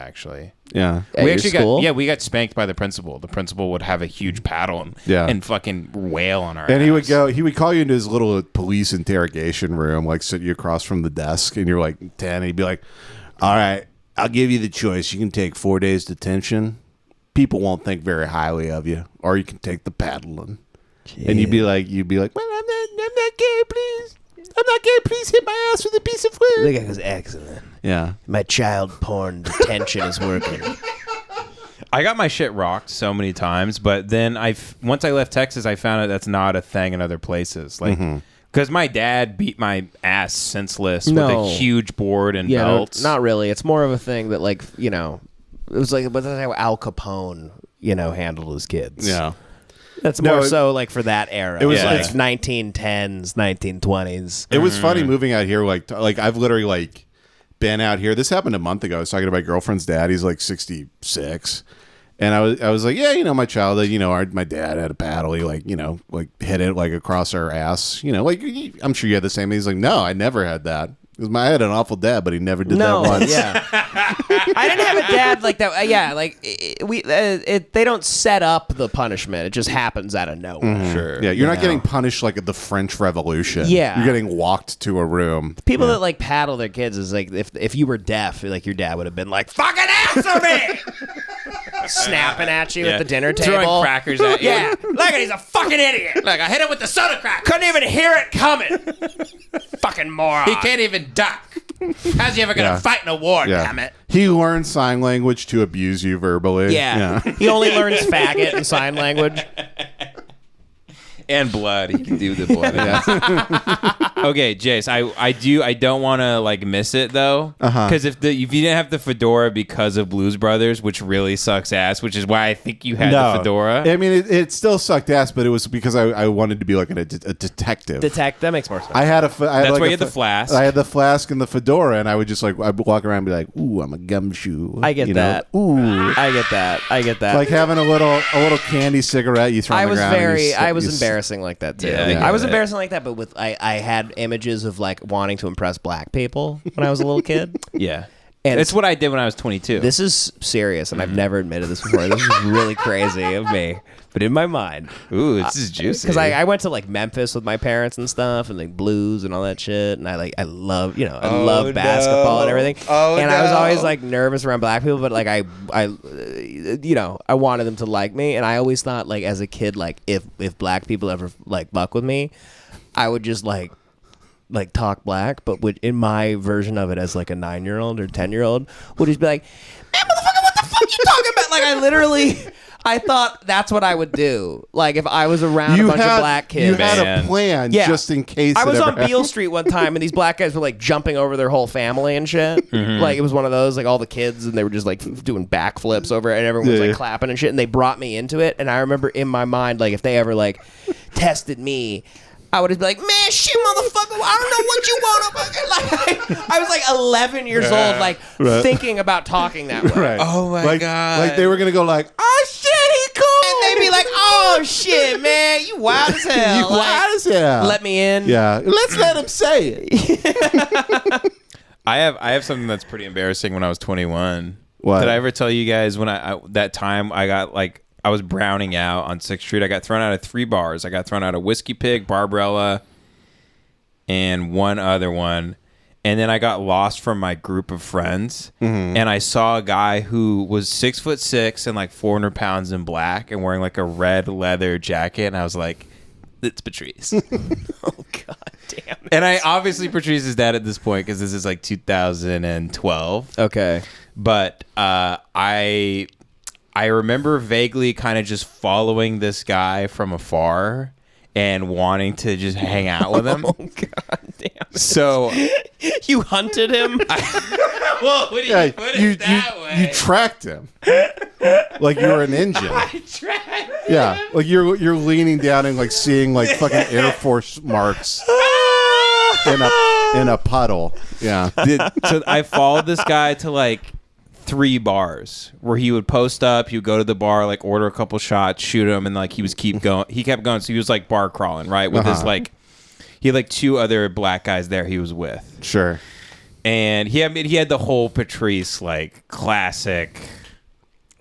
actually. Yeah. We actually we got spanked by the principal. The principal would have a huge paddle and fucking wail on our ass. He would call you into his little police interrogation room, like sit you across from the desk, and you're like 10, and he'd be like, all right, I'll give you the choice. You can take 4 days detention. People won't think very highly of you, or you can take the paddling. Yeah. And you'd be like, well, I'm not gay, please. I'm not gay. Please hit my ass with a piece of wood. That was excellent. Yeah. My child porn detention is working. I got my shit rocked so many times, but then once I left Texas, I found out that's not a thing in other places. Like, because my dad beat my ass senseless with a huge board and belts. No, not really. It's more of a thing that, like, you know, it was like, but that's how Al Capone, you know, handled his kids. Yeah. That's more so like for that era. It was like 1910s, 1920s. It was funny moving out here. Like I've literally like been out here. This happened a month ago. I was talking to my girlfriend's dad. He's like 66. And I was like, yeah, you know, my child, you know, my dad had a paddle. He like, you know, like hit it like across our ass. You know, like I'm sure you had the same. He's like, no, I never had that. I had an awful dad, but he never did that once. Yeah. I didn't have a dad like that. Yeah, like they don't set up the punishment. It just happens out of nowhere. Mm-hmm. Sure. Yeah, you're not getting punished like at the French Revolution. Yeah. You're getting walked to a room. People that like paddle their kids is like if you were deaf, like your dad would have been like, fucking answer me! Snapping at you at the dinner table. Throwing crackers at you. Yeah. Look at he's a fucking idiot. Like, I hit him with the soda crack. Couldn't even hear it coming. Fucking moron. He can't even duck. How's he ever going to fight in a war, damn it? He learned sign language to abuse you verbally. Yeah. He only learns faggot and sign language. And blood. He can do the blood. Okay, Jace, I don't want to like miss it though, because if you didn't have the fedora because of Blues Brothers, which really sucks ass, which is why I think you had the fedora. I mean, it still sucked ass, but it was because I wanted to be like a detective. That makes more sense. That's why you had the flask. I had the flask and the fedora, and I would just like I'd walk around and be like, "Ooh, I'm a gumshoe." I get that. Ooh, I get that. Like having a little candy cigarette you throw on the ground. I was embarrassing like that too. I was embarrassing like that, but I had images of like wanting to impress black people when I was a little kid. Yeah. And it's what I did when I was 22. This is serious, and I've never admitted this before. This is really crazy of me. But in my mind. Ooh, this is juicy. Because I went to like Memphis with my parents and stuff, and like blues and all that shit. And I love, you know, I love basketball and everything. And I was always like nervous around black people, but like I you know, I wanted them to like me. And I always thought like as a kid, like if black people ever like fuck with me, I would just like talk black, but in my version of it as like a 9-year-old or 10-year-old would just be like, man, motherfucker, what the fuck you talking about? Like I thought that's what I would do. Like if I was around a bunch of black kids. You had a plan just in case. I was on Beale Street one time and these black guys were like jumping over their whole family and shit. Like it was one of those, like all the kids, and they were just like doing backflips over it, and everyone was like clapping and shit, and they brought me into it. And I remember in my mind, like if they ever like tested me, I would just be like, man, shit, motherfucker, I don't know what you want. Like, I was like 11 years old, like thinking about talking that way. Right. Oh my God. Like they were going to go like, oh shit, he cool. And they'd be like, oh shit, man, you wild as hell. You wild as hell. Let me in. Yeah. Let's let him say it. I have something that's pretty embarrassing when I was 21. What? Did I ever tell you guys when that time I got like, I was browning out on 6th Street. I got thrown out of 3 bars. I got thrown out of Whiskey Pig, Barbarella, and one other one. And then I got lost from my group of friends. And I saw a guy who was 6'6" and like 400 pounds in black and wearing like a red leather jacket. And I was like, it's Patrice. Oh, God damn it. And I obviously Patrice is dead at this point because this is like 2012. Okay. But I remember vaguely kind of just following this guy from afar and wanting to just hang out with him. Oh, God damn it. So you hunted him? Well, when you put it that way. You tracked him. Like you were an engine. I tracked. Yeah. Like you're leaning down and like seeing like fucking Air Force marks in a puddle. Yeah. So I followed this guy to like 3 bars where he would post up, he would go to the bar, like order a couple shots, shoot him, and like he kept going. So he was like bar crawling, right? With his like, he had like 2 other black guys there he was with. Sure. And he had the whole Patrice like classic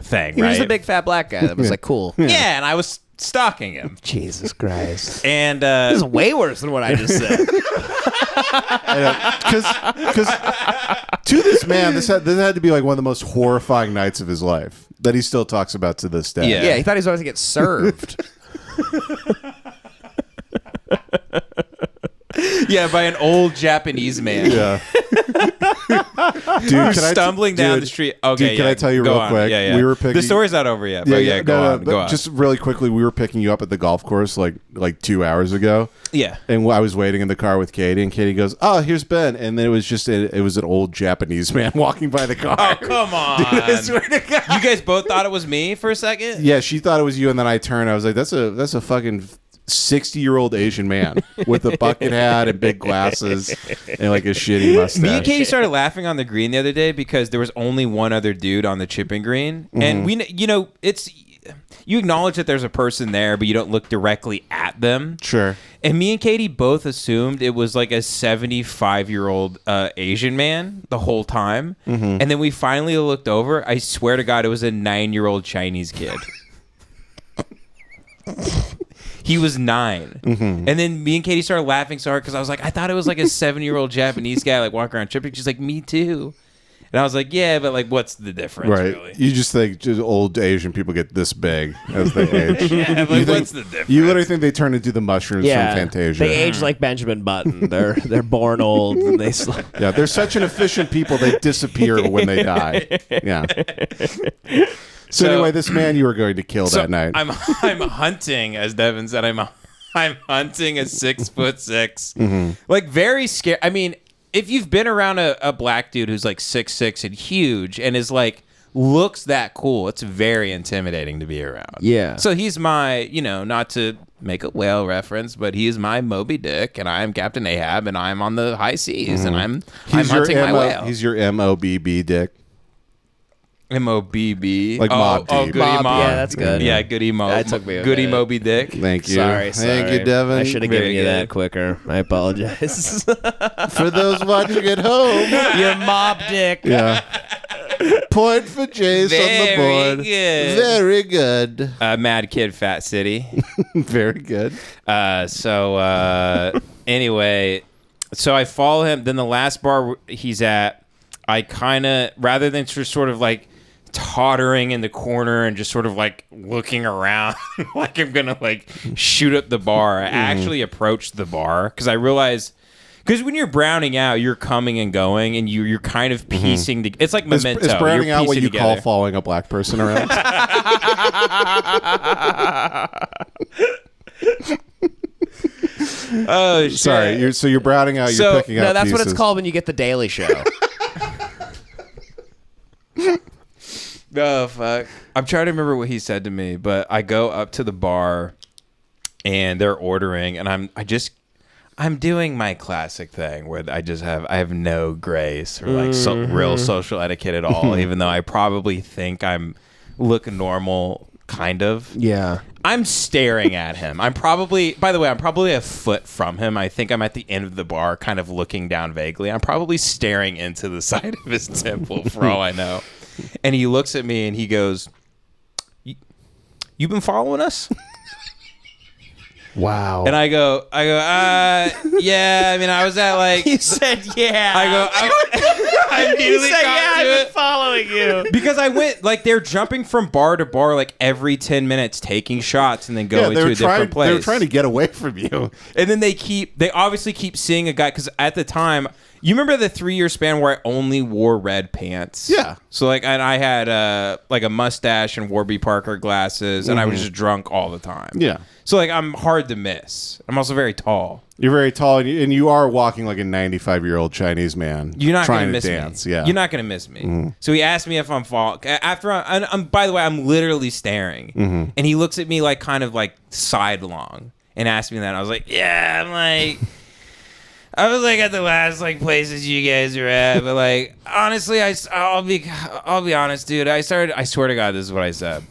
thing, He right? was the big fat black guy that was like cool. Yeah, and I was stalking him. Jesus Christ. And This is way worse than what I just said. Because to this man, this had to be like one of the most horrifying nights of his life that he still talks about to this day. Yeah, he thought he was always going to get served. yeah, by an old Japanese man. Yeah. Dude, You're stumbling down the street. Okay, dude, can I tell you go real on. quick? Yeah, yeah. We were picking. The story's not over yet. But go on. But just really quickly, we were picking you up at the golf course like 2 hours ago. Yeah. And I was waiting in the car with Katie, and Katie goes, "Oh, here's Ben." And then it was just it was an old Japanese man walking by the car. Oh, come on. Dude, I swear to God. You guys both thought it was me for a second? Yeah, she thought it was you, and then I turned. I was like, "That's a fucking 60-year-old Asian man with a bucket hat and big glasses and like a shitty mustache." Me and Katie started laughing on the green the other day because there was only one other dude on the chipping green, and you acknowledge that there's a person there, but you don't look directly at them. Sure. And me and Katie both assumed it was like a 75-year-old Asian man the whole time, and then we finally looked over. I swear to God, it was a 9-year-old Chinese kid. He was 9. And then me and Katie started laughing so hard because I was like, I thought it was like a 7-year-old Japanese guy like walking around tripping. She's like, me too. And I was like, yeah, but like, what's the difference, Right. really? You just think just old Asian people get this big as they age. Yeah, but like, what's the difference? You literally think they turn into the mushrooms from Fantasia. They age like Benjamin Button. They're born old and they Yeah, they're such an efficient people, they disappear when they die. Yeah. So anyway, this man you were going to kill that night. I'm hunting, as Devin said. I'm hunting a 6'6", like very scary. I mean, if you've been around a black dude who's like 6'6" and huge and is like looks that cool, it's very intimidating to be around. Yeah. So he's my, not to make a whale reference, but he is my Moby Dick, and I am Captain Ahab, and I'm on the high seas, and I'm hunting my whale. He's your MOBB dick. MOBB, like Mob Deep. Goody Mob, Mob. yeah, that's good. Yeah, Goody Mo. That took me a Goody minute. Moby Dick. Thank you. Sorry. Thank you, Devin. I should have given Very you good. that quicker. I apologize. For those watching at home. Your mob dick. Yeah. Point for Jace on the board. Good. Very good. Mad Kid, Fat City. Very good. Anyway, so I follow him. Then the last bar he's at, I kind of, rather than just sort of like tottering in the corner and just sort of like looking around like I'm gonna like shoot up the bar, I actually approached the bar because I realized, because when you're browning out, you're coming and going, and you're kind of piecing together. It's like Memento. Is browning You're out what piecing you call together. following a black person around? Oh, shit. Sorry. You're browning out. So- You're picking out No, that's what pieces. it's called when you get the Daily Show. Oh, fuck. I'm trying to remember what he said to me, but I go up to the bar and they're ordering, and I'm doing my classic thing where I have no grace or like real social etiquette at all, even though I probably think look normal, kind of. Yeah. I'm staring at him. I'm probably a foot from him. I think I'm at the end of the bar, kind of looking down vaguely. I'm probably staring into the side of his temple for all I know. And he looks at me and he goes, "You been following us?" Wow. And I go, yeah. I mean, I was at like. You said yeah. I immediately got to I've it. been following you. Because I went, like, they're jumping from bar to bar, like, every 10 minutes, taking shots and then going to a different place. They were trying to get away from you. And then they obviously keep seeing a guy, because at the time, you remember the 3-year span where I only wore red pants? Yeah. So, like, and I had, like, a mustache and Warby Parker glasses, and I was just drunk all the time. Yeah. So, like, I'm hard to miss. I'm also very tall. You're very tall, and you are walking like a 95-year-old Chinese man. You're not trying gonna miss to dance. me. Yeah, You're not gonna miss me. So he asked me if I'm fall. After I'm by the way, I'm literally staring, and he looks at me like kind of like sidelong and asked me that. And I was like, yeah, I was like at the last like places you guys are at, but like honestly, I'll be honest, dude. I swear to God, this is what I said.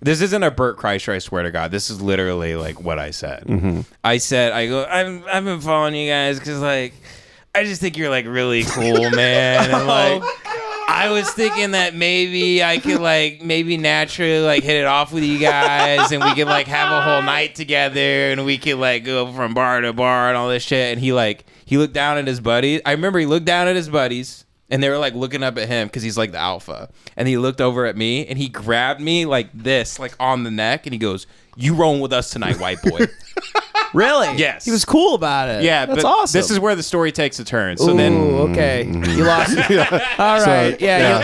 This isn't a Bert Kreischer, I swear to God. This is literally like what I said. I said, I've been following you guys because like I just think you're like really cool, man. And like, I was thinking that maybe I could like maybe naturally like hit it off with you guys, and we could like have a whole night together, and we could like go from bar to bar and all this shit. And he looked down at his buddies. I remember he looked down at his buddies, and they were like looking up at him because he's like the alpha. And he looked over at me, and he grabbed me like this, like on the neck, and he goes, "You rolling with us tonight, white boy." Really? Yes. He was cool about it. Yeah, that's but awesome. this is where the story takes a turn. So okay. You lost. All right.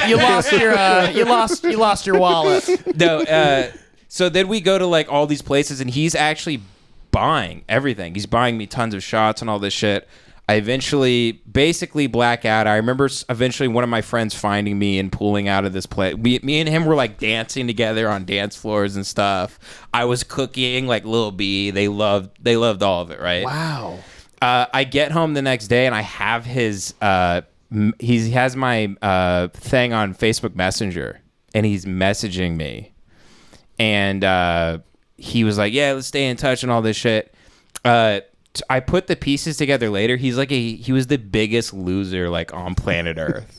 You lost your wallet. No. So then we go to like all these places, and he's actually buying everything. He's buying me tons of shots and all this shit. I eventually basically black out. I remember eventually one of my friends finding me and pulling out of this place. Me and him were like dancing together on dance floors and stuff. I was cooking like Lil B. They loved all of it, right? Wow. I get home the next day and I have his he has my thing on Facebook Messenger, and he's messaging me, and he was like, "Yeah, let's stay in touch and all this shit." I put the pieces together later. He's like he was the biggest loser like on planet Earth.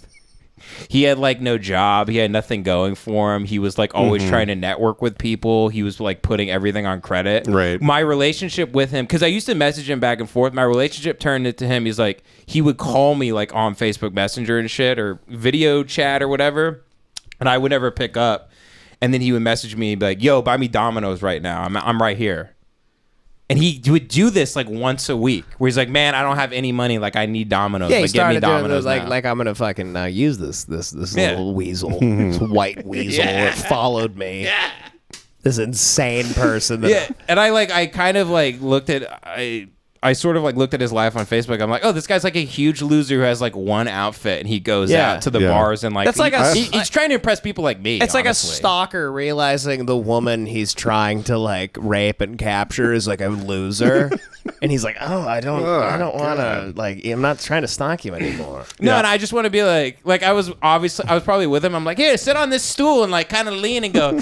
He had like no job. He had nothing going for him. He was like always trying to network with people. He was like putting everything on credit. Right. My relationship with him, because I used to message him back and forth. My relationship turned into him. He's like, he would call me like on Facebook Messenger and shit, or video chat or whatever, and I would never pick up. And then he would message me and be like, "Yo, buy me Domino's right now. I'm right here." And he would do this like once a week, where he's like, "Man, I don't have any money. Like, I need Domino's. Yeah, he like, get me started doing Domino's those, now." like I'm gonna fucking use this Yeah. little weasel, this white weasel that followed me. Yeah. This insane person. That Yeah, and I kind of like looked at I sort of like looked at his life on Facebook. I'm like, oh, this guy's like a huge loser who has like one outfit, and he goes out to the bars and like that's like he's trying to impress people like me. It's honestly. like a stalker realizing the woman he's trying to like rape and capture is like a loser, and he's like, oh, I don't want to like. I'm not trying to stalk you anymore. No, and I just want to be like I was probably with him. I'm like, here, sit on this stool and like kind of lean and go.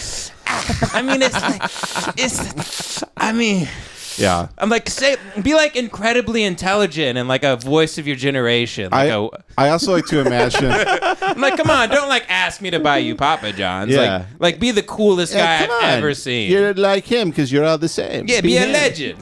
I mean, Yeah. I'm like, be like incredibly intelligent and like a voice of your generation. Like I also like to imagine. I'm like, come on, don't like ask me to buy you Papa John's. Yeah. Like be the coolest guy come I've on. ever seen. You're like him because you're all the same. Yeah, be a legend.